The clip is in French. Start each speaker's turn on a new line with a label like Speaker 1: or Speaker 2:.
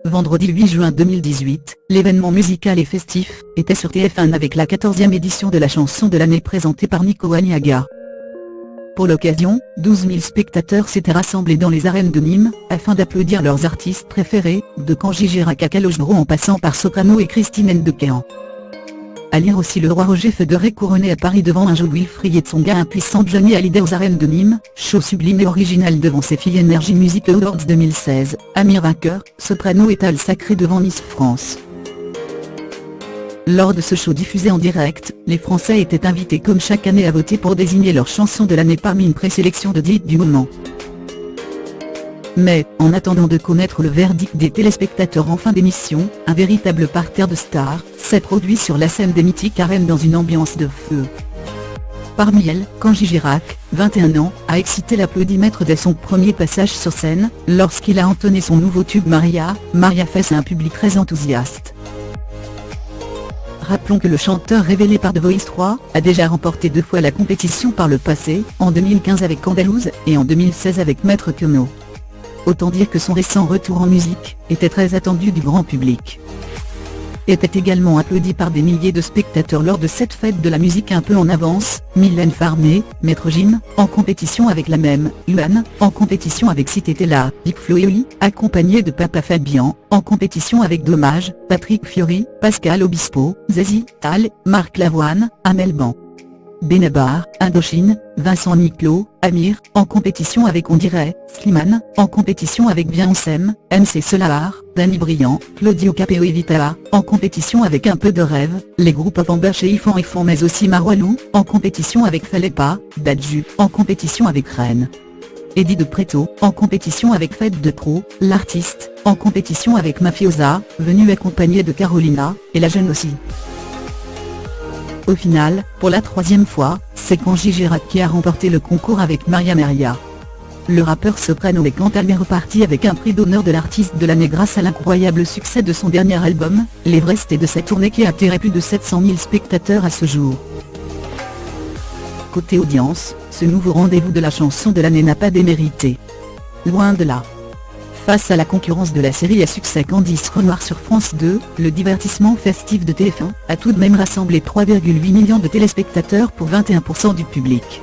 Speaker 1: vendredi 8 juin 2018, l'événement musical et festif était sur TF1 avec la 14e édition de la chanson de l'année présentée par Nico Aniaga. Pour l'occasion, 12 000 spectateurs s'étaient rassemblés dans les arènes de Nîmes, afin d'applaudir leurs artistes préférés, de Kanji Girac à Calogero en passant par Soprano et Christine Ndekéan. À lire aussi le roi Roger Federer couronné à Paris devant un Joe Wilfried Tsonga impuissant Johnny Hallyday aux arènes de Nîmes, show sublime et original devant ses filles Energy Music Awards 2016, Amir vainqueur, Soprano étal sacré devant Miss France. Lors de ce show diffusé en direct, les Français étaient invités comme chaque année à voter pour désigner leur chanson de l'année parmi une présélection de 10 hits du moment. Mais, en attendant de connaître le verdict des téléspectateurs en fin d'émission, un véritable parterre de stars s'est produit sur la scène des mythiques arènes dans une ambiance de feu. Parmi elles, Kanji Girac, 21 ans, a excité l'applaudimètre dès son premier passage sur scène, lorsqu'il a entonné son nouveau tube Maria face à un public très enthousiaste. Rappelons que le chanteur révélé par The Voice 3 a déjà remporté 2 fois la compétition par le passé, en 2015 avec Candalouse et en 2016 avec Maître Queneau. Autant dire que son récent retour en musique était très attendu du grand public. Était également applaudi par des milliers de spectateurs lors de cette fête de la musique un peu en avance, Mylène Farmer, Maître Gims, en compétition avec la même, Luan, en compétition avec Si t'étais là, Big Flo et Oli, accompagné de Papa Fabian, en compétition avec Dommage, Patrick Fiori, Pascal Obispo, Zazie, Tal, Marc Lavoine, Amel Ban. Benabar, Indochine, Vincent Niclot, Amir, en compétition avec On dirait, Slimane, en compétition avec Bien on s'aime, MC Solar, Danny Briand, Claudio Capeo et Vita, en compétition avec Un peu de rêve, les groupes Offenbach et Ifan mais aussi Maroilou, en compétition avec Fallait pas, Dadju, en compétition avec Rennes. Eddie de Preto, en compétition avec Fête de Pro, l'artiste, en compétition avec Mafiosa, venu accompagné de Carolina, et la jeune aussi. Au final, pour la 3e fois, c'est Kanji Girac qui a remporté le concours avec Maria Meria. Le rappeur Soprano est quant à lui reparti avec un prix d'honneur de l'artiste de l'année grâce à l'incroyable succès de son dernier album, l'Everest et de sa tournée qui a attiré plus de 700 000 spectateurs à ce jour. Côté audience, ce nouveau rendez-vous de la chanson de l'année n'a pas démérité. Loin de là. Face à la concurrence de la série à succès Candice Renoir sur France 2, le divertissement festif de TF1 a tout de même rassemblé 3,8 millions de téléspectateurs pour 21% du public.